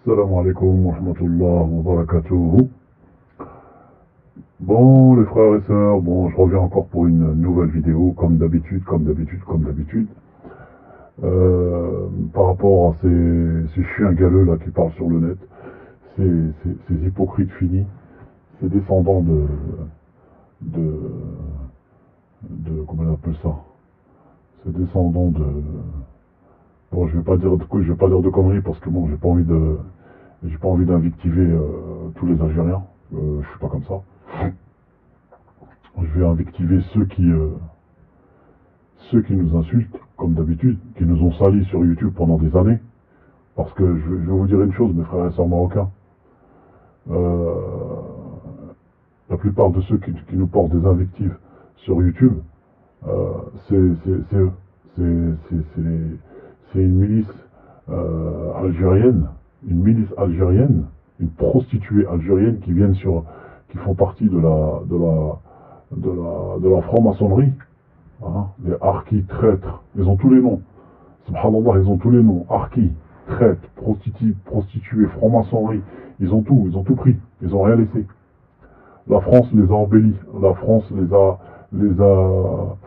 Salam alaikum wa rahmatullah wa barakatuhu. Bon, les frères et sœurs, bon, je reviens encore pour une nouvelle vidéo, comme d'habitude, comme d'habitude, comme d'habitude. Par rapport à ces chiens galeux là qui parlent sur le net, ces hypocrites finis, ces descendants de, comment on appelle ça? Ces descendants de, bon, je vais pas dire de conneries parce que bon, j'ai pas envie d'invectiver tous les Algériens. Je suis pas comme ça. Je vais invectiver ceux qui nous insultent, comme d'habitude, qui nous ont salis sur YouTube pendant des années. Parce que je vais vous dire une chose, mes frères et sœurs marocains. Euh, la plupart de ceux qui nous portent des invectives sur YouTube, c'est eux. C'est une milice algérienne, une prostituée algérienne qui font partie de la franc-maçonnerie. Hein, les harkis, traîtres, ils ont tous les noms. Subhanallah, ils ont tous les noms. Harkis, traîtres, prostituées, franc-maçonnerie, ils ont tout pris. Ils ont rien laissé. La France les a embellis. La France les a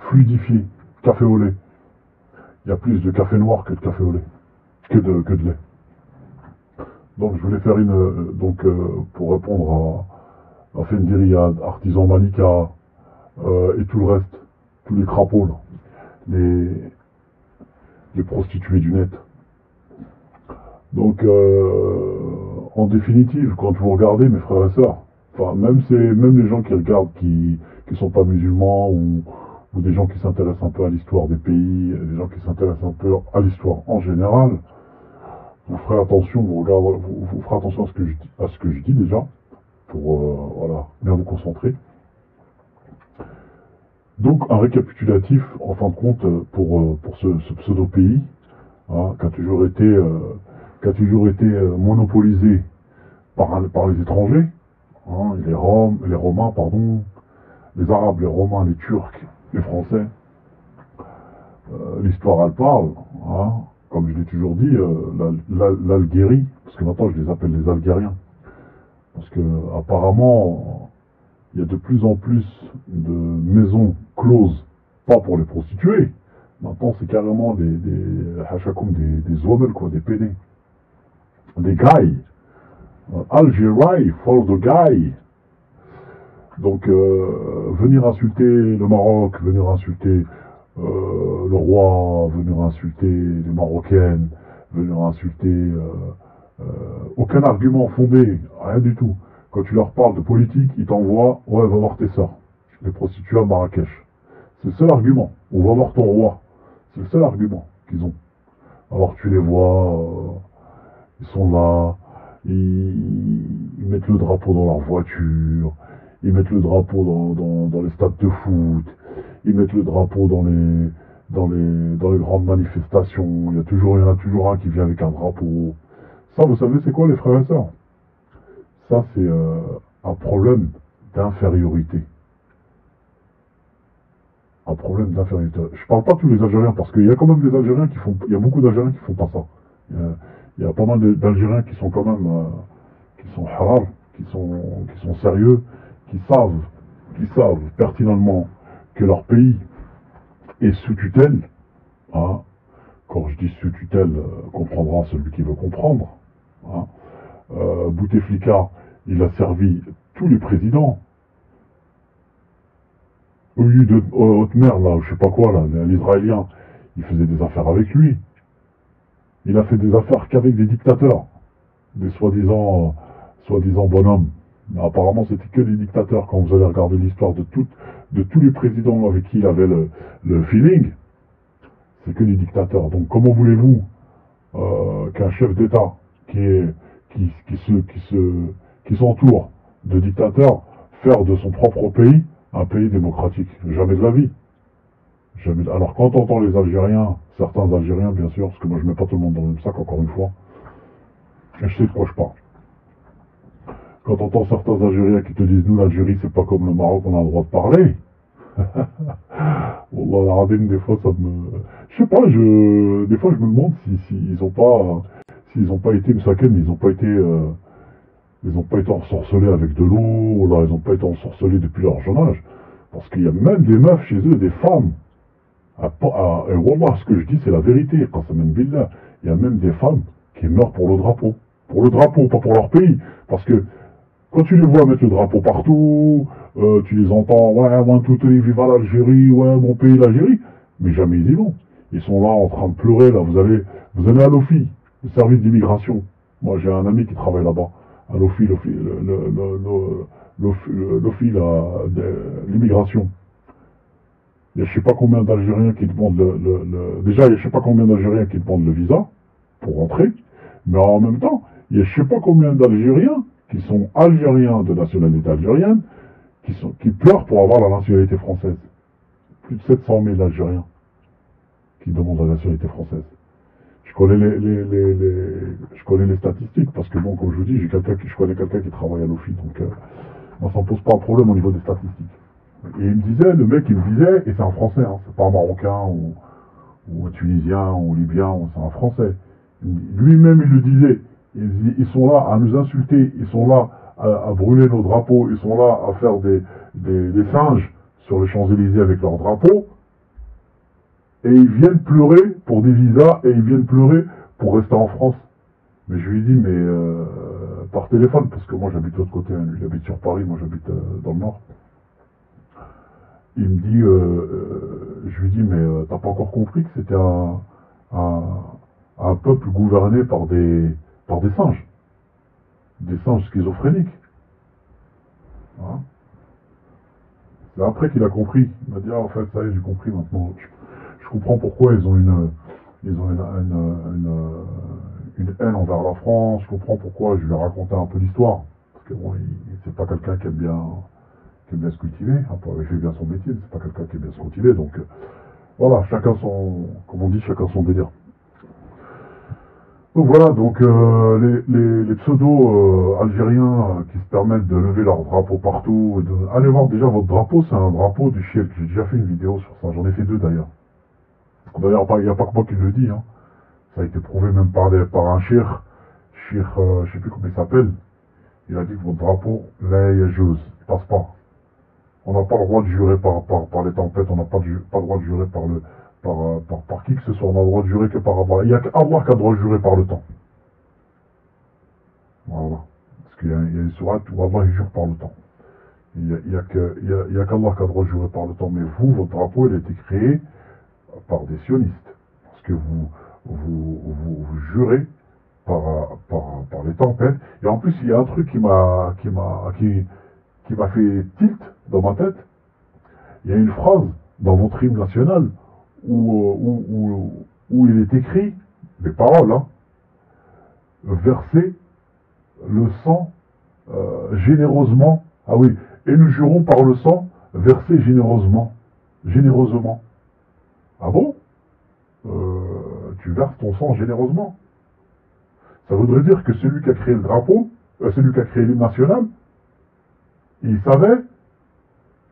fluidifiés. Café au lait. Il y a plus de café noir que de café au lait. Que de lait. Donc je voulais faire pour répondre à Fendi Riyad, Artisan Malika, et tout le reste, tous les crapauds là, les prostituées du net. Donc en définitive, quand vous regardez mes frères et sœurs, enfin même les gens qui regardent qui sont pas musulmans ou des gens qui s'intéressent un peu à l'histoire des pays, des gens qui s'intéressent un peu à l'histoire en général, vous ferez attention, vous ferez attention à ce que je dis déjà, pour voilà, bien vous concentrer. Donc un récapitulatif, en fin de compte, pour ce pseudo-pays, hein, qui a toujours été monopolisé par les étrangers, hein, les Romains, pardon, les Arabes, les Romains, les Turcs, les Français. L'histoire elle parle, hein, comme je l'ai toujours dit, l'Algérie, parce que maintenant je les appelle les Algériens, parce que apparemment il y a de plus en plus de maisons closes, pas pour les prostituées. Maintenant, c'est carrément des zomel, quoi, des PD. Des guys. Algérie for the guy. Donc, venir insulter le Maroc, venir insulter le roi, venir insulter les Marocaines, venir insulter aucun argument fondé, rien du tout. Quand tu leur parles de politique, ils t'envoient « Ouais, va voir tes sœurs, les prostituées à Marrakech. » C'est le seul argument. « On va voir ton roi. » C'est le seul argument qu'ils ont. Alors tu les vois, ils sont là, ils mettent le drapeau dans leur voiture, ils mettent le drapeau dans les stades de foot, ils mettent le drapeau dans les grandes manifestations. Il y en a toujours un qui vient avec un drapeau. Ça, vous savez, c'est quoi, les frères et sœurs? Ça, c'est un problème d'infériorité. Un problème d'infériorité. Je parle pas de tous les Algériens, parce qu'il y a quand même des Algériens il y a beaucoup d'Algériens qui font pas ça. Il y a pas mal d'Algériens qui sont quand même, qui sont halal, qui sont sérieux, qui savent pertinemment que leur pays est sous tutelle. Hein. Quand je dis sous tutelle, comprendra celui qui veut comprendre. Hein. Bouteflika, il a servi tous les présidents. Au lieu de Haute-Mer, là, je sais pas quoi, là, l'Israélien, il faisait des affaires avec lui. Il a fait des affaires qu'avec des dictateurs, des soi-disant bonhommes. Mais apparemment, c'était que des dictateurs. Quand vous allez regarder l'histoire de tous les présidents avec qui il avait le feeling, c'est que des dictateurs. Donc, comment voulez-vous qu'un chef d'État qui s'entoure de dictateurs faire de son propre pays un pays démocratique? Jamais de la vie. Jamais. Alors quand on entend les Algériens, certains Algériens bien sûr, parce que moi je mets pas tout le monde dans le même sac encore une fois, et je sais de quoi je parle. Quand on entend certains Algériens qui te disent nous l'Algérie c'est pas comme le Maroc, on a le droit de parler. Wallah l'Aradim, des fois ça me... Je sais pas, des fois je me demande si ils ont pas... s'ils n'ont pas été Msaken, ils n'ont pas été ensorcelés avec de l'eau, là, ils n'ont pas été ensorcelés depuis leur jeune âge. Parce qu'il y a même des meufs chez eux, des femmes. Et Wallah, ce que je dis, c'est la vérité. Qasaman billah, il y a même des femmes qui meurent pour le drapeau. Pour le drapeau, pas pour leur pays. Parce que quand tu les vois mettre le drapeau partout, tu les entends, ouais, one, two, three, viva l'Algérie, ouais, mon pays, l'Algérie. Mais jamais ils y vont. Ils sont là en train de pleurer, là. Vous allez à l'OFI, le service d'immigration. Moi, j'ai un ami qui travaille là-bas. À l'OFI, l'OFI, l'immigration. Il y a je sais pas combien d'Algériens qui demandent déjà, il y a je sais pas combien d'Algériens qui demandent le visa pour rentrer. Mais en même temps, il y a je sais pas combien d'Algériens qui sont Algériens de nationalité algérienne qui pleurent pour avoir la nationalité française. Plus de 700 000 Algériens qui demandent la nationalité française. Je connais les statistiques parce que bon, comme je vous dis, je connais quelqu'un qui travaille à l'OFI, donc moi ça me pose pas un problème au niveau des statistiques. Et il me disait, le mec il me disait, et c'est un français, hein, c'est pas un marocain ou un tunisien ou libyen, c'est un français. Lui-même il le disait, il dit, ils sont là à nous insulter, ils sont là à brûler nos drapeaux, ils sont là à faire des singes sur les Champs-Élysées avec leurs drapeaux, et ils viennent pleurer pour des visas, et ils viennent pleurer pour rester en France. Mais je lui ai dit, mais par téléphone, parce que moi j'habite de l'autre côté, hein, lui il habite sur Paris, moi j'habite dans le nord. Il me dit, je lui dis, mais t'as pas encore compris que c'était un peuple gouverné par des singes schizophréniques. Hein. C'est après qu'il a compris. Il m'a dit, ah, en fait, ça y est, j'ai compris maintenant. Je comprends pourquoi ils ont une haine envers la France. Je comprends pourquoi. Je lui ai raconté un peu l'histoire. Parce que bon, c'est pas quelqu'un qui aime bien se cultiver. Il fait bien son métier, mais c'est pas quelqu'un qui aime bien se cultiver. Donc, voilà, chacun son, comme on dit, chacun son délire. Donc voilà, donc les pseudos algériens qui se permettent de lever leur drapeau partout. Allez voir déjà votre drapeau, c'est un drapeau du Chiel. J'ai déjà fait une vidéo sur ça, j'en ai fait 2 d'ailleurs. D'ailleurs, il n'y a pas que moi qui le dis, hein. Ça a été prouvé même par un cheikh, je sais plus comment il s'appelle. Il a dit que votre drapeau, là, il passe pas. On n'a pas le droit de jurer par les tempêtes, on n'a pas le droit de jurer par qui que ce soit, on a le droit de jurer que par Allah. Il n'y a qu'Allah qui a le droit de jurer par le temps. Voilà. Parce qu'il y a une sourate où Allah il jure par le temps. Il n'y a qu'Allah qui a le droit de jurer par le temps. Mais vous, votre drapeau, il a été créé par des sionistes. Parce que vous jurez par les tempêtes. Et en plus, il y a un truc qui m'a fait tilt dans ma tête. Il y a une phrase dans votre hymne national où il est écrit, les paroles, hein, verser le sang généreusement. Ah oui, et nous jurons par le sang versé généreusement. Généreusement. Ah bon? Tu verses ton sang généreusement. Ça voudrait dire que celui qui a créé le drapeau, celui qui a créé l'hymne national, il savait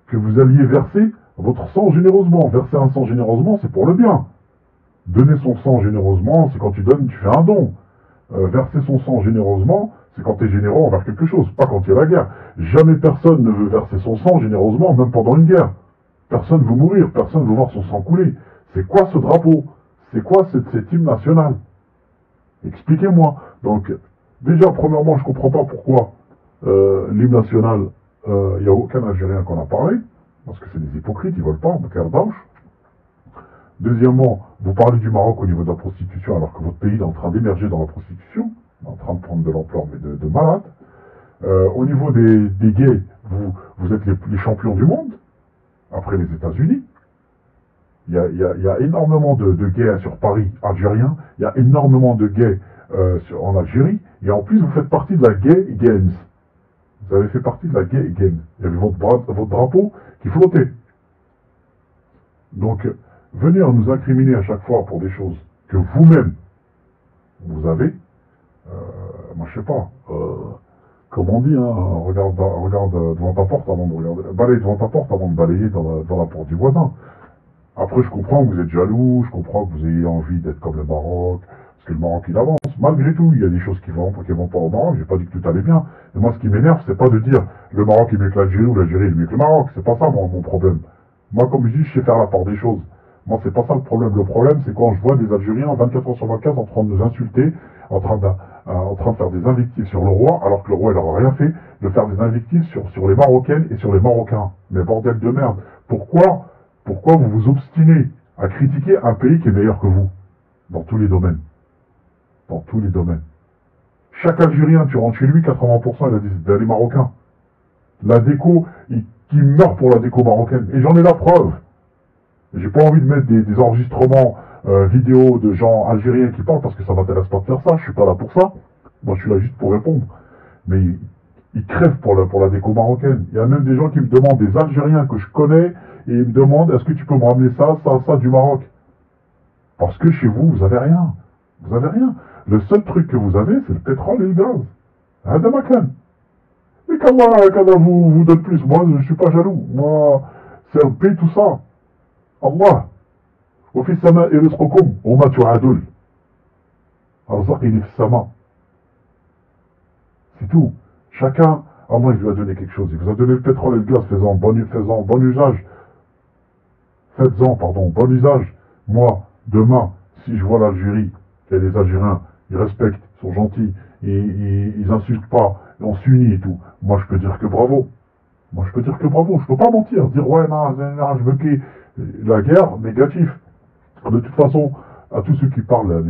que vous alliez verser votre sang généreusement. Verser un sang généreusement, c'est pour le bien. Donner son sang généreusement, c'est quand tu donnes, tu fais un don. Verser son sang généreusement, c'est quand tu es généreux envers quelque chose, pas quand il y a la guerre. Jamais personne ne veut verser son sang généreusement, même pendant une guerre. Personne ne veut mourir, personne ne veut voir son sang couler. C'est quoi ce drapeau? C'est quoi cet hymne national? Expliquez-moi. Donc, déjà, premièrement, je ne comprends pas pourquoi l'hymne national, il n'y a aucun Algérien qu'on a parlé, parce que c'est des hypocrites, ils ne veulent pas, Boukhardouche. Deuxièmement, vous parlez du Maroc au niveau de la prostitution, alors que votre pays est en train d'émerger dans la prostitution, en train de prendre de l'ampleur, mais de malade. Au niveau des gays, vous êtes les champions du monde, après les États-Unis. Il y a énormément de gays sur Paris, algériens. Il y a énormément de gays en Algérie. Et en plus, vous faites partie de la Gay Games. Vous avez fait partie de la Gay Games. Il y avait votre drapeau qui flottait. Donc, venir nous incriminer à chaque fois pour des choses que vous-même, vous avez, moi je sais pas, comme on dit, hein, regarde devant ta porte avant de regarder, balaye devant ta porte avant de balayer dans la porte du voisin. Après, je comprends que vous êtes jaloux, je comprends que vous ayez envie d'être comme le Maroc, Parce que le Maroc, il avance. Malgré tout, il y a des choses qui vont pas au Maroc. J'ai pas dit que tout allait bien. Et moi, ce qui m'énerve, c'est pas de dire le Maroc est mieux que l'Algérie ou l'Algérie est mieux que le Maroc. C'est pas ça, moi, mon problème. Moi, comme je dis, je sais faire la part des choses. Moi, c'est pas ça le problème. Le problème, c'est quand je vois des Algériens 24 heures sur 24 en train de nous insulter, en train de faire des invectives sur le roi, alors que le roi, il n'aura rien fait, de faire des invectives sur les Marocaines et sur les Marocains. Mais bordel de merde. Pourquoi vous vous obstinez à critiquer un pays qui est meilleur que vous? Dans tous les domaines. Dans tous les domaines. Chaque Algérien, tu rentres chez lui, 80% il a des Marocains. La déco, qui meurt pour la déco marocaine. Et j'en ai la preuve. J'ai pas envie de mettre des enregistrements vidéo de gens algériens qui parlent parce que ça m'intéresse pas de faire ça. Je suis pas là pour ça. Moi, je suis là juste pour répondre. Mais ils crèvent pour la déco marocaine. Il y a même des gens qui me demandent, des Algériens que je connais, et ils me demandent est-ce que tu peux me ramener ça du Maroc? Parce que chez vous, vous avez rien. Vous avez rien. Le seul truc que vous avez, c'est le pétrole et le gaz. Hada makan. Mais qu'Allah vous donne plus. Moi, je suis pas jaloux. Moi, c'est un pays tout ça. Allah. وفي السماء رزقكم وما توعدون. أرزقني في السماء. C'est tout. Chacun, Allah, il lui a donné quelque chose. Il vous a donné le pétrole et le gaz. Faisant bon usage. Faites-en, bon usage. Moi, demain, si je vois l'Algérie, et les Algériens, ils respectent, ils sont gentils, ils insultent pas, on s'unit et tout, moi je peux dire que bravo. Moi je peux dire que bravo. Je peux pas mentir, dire ouais, non, je veux que la guerre, négatif. De toute façon, à tous ceux qui parlent, là,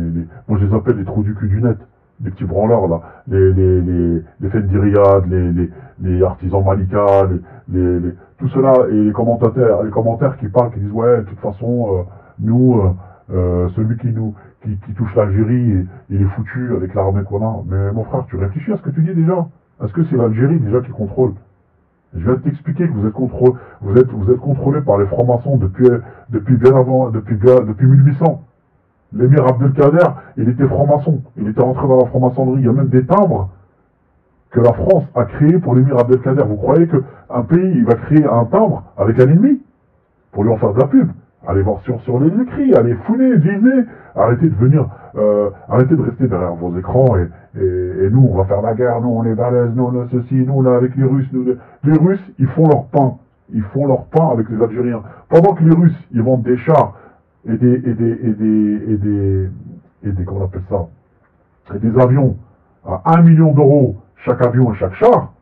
moi je les appelle les trous du cul du net, les petits branleurs là, les Fendiriyad, les artisans Malika, tout cela, et les commentaires qui parlent, qui disent ouais, de toute façon, nous, celui qui touche l'Algérie, il est foutu avec l'armée qu'on a. Mais mon frère, tu réfléchis à ce que tu dis déjà. Est-ce que c'est l'Algérie déjà qui contrôle? Je viens de t'expliquer que vous êtes contrôlé par les francs-maçons depuis bien avant, depuis 1800. L'émir Abdelkader, il était franc-maçon. Il était rentré dans la franc-maçonnerie. Il y a même des timbres que la France a créés pour l'émir Abdelkader. Vous croyez qu'un pays, il va créer un timbre avec un ennemi pour lui en faire de la pub? Allez voir sur les écrits, allez fouiller, lisez, arrêtez de rester derrière vos écrans et nous on va faire la guerre, nous on est balèze, nous on a ceci, nous on est avec les Russes, les Russes ils font leur pain avec les Algériens. Pendant que les Russes ils vendent des chars et des comment on appelle ça, et des avions à 1 million d'euros chaque avion et chaque char,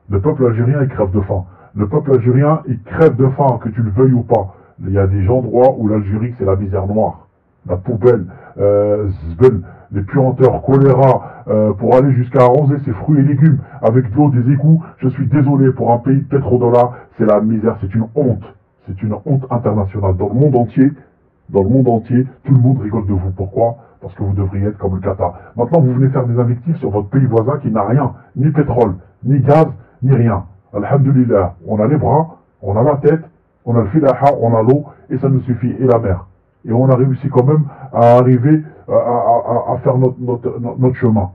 le peuple algérien il crève de faim. Le peuple algérien il crève de faim, que tu le veuilles ou pas. Il y a des endroits où l'Algérie, c'est la misère noire. La poubelle, zbel, les puanteurs, choléra, pour aller jusqu'à arroser ses fruits et légumes avec de l'eau des égouts. Je suis désolé, pour un pays de pétrodollar, c'est la misère, c'est une honte. C'est une honte internationale. Dans le monde entier, tout le monde rigole de vous. Pourquoi? Parce que vous devriez être comme le Qatar. Maintenant, vous venez faire des invectives sur votre pays voisin qui n'a rien. Ni pétrole, ni gaz, ni rien. Alhamdulillah, on a les bras, on a la tête, on a le filaha, on a l'eau, et ça nous suffit, et la mer. Et on a réussi quand même à arriver à faire notre chemin.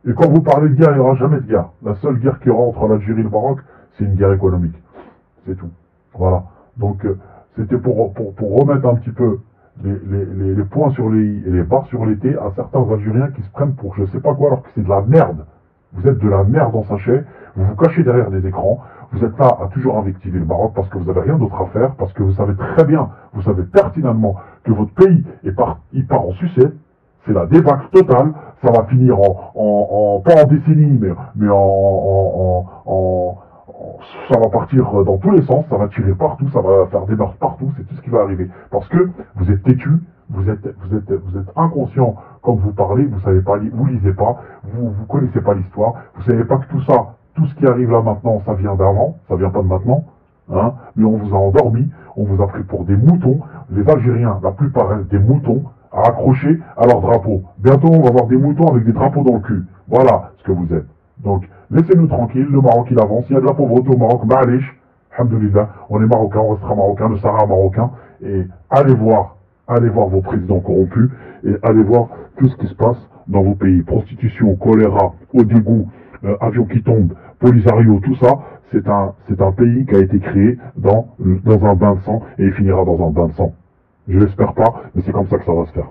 Et quand vous parlez de guerre, il n'y aura jamais de guerre. La seule guerre qu'il y aura entre l'Algérie et le Maroc, c'est une guerre économique. C'est tout. Voilà. Donc, c'était pour remettre un petit peu les points sur les i et les barres sur les t à certains Algériens qui se prennent pour je sais pas quoi, alors que c'est de la merde. Vous êtes de la merde en sachet, vous vous cachez derrière des écrans, vous êtes là à toujours invectiver le Maroc parce que vous n'avez rien d'autre à faire, parce que vous savez très bien, vous savez pertinemment que votre pays il part en sucette, c'est la débâcle totale, ça va finir pas en décennie, mais ça va partir dans tous les sens, ça va tirer partout, ça va faire des meurtres partout, c'est tout ce qui va arriver. Parce que vous êtes têtu, vous êtes inconscient quand vous parlez, vous savez pas, vous lisez pas, vous connaissez pas l'histoire, vous savez pas que tout ça, tout ce qui arrive là maintenant, ça vient d'avant, ça vient pas de maintenant, hein, mais on vous a endormi, on vous a pris pour des moutons, les Algériens, la plupart restent des moutons, à accrocher à leur drapeau. Bientôt, on va avoir des moutons avec des drapeaux dans le cul. Voilà ce que vous êtes. Donc, laissez-nous tranquilles, le Maroc il avance, il y a de la pauvreté au Maroc, ma'alish, alhamdoulilah, on est marocain, on restera marocain, le Sahara marocain, et allez voir vos présidents corrompus, et allez voir tout ce qui se passe dans vos pays. Prostitution, choléra, eau d'égout, avions qui tombent, Polisario, tout ça, c'est un pays qui a été créé dans un bain de sang, et il finira dans un bain de sang. Je l'espère pas, mais c'est comme ça que ça va se faire.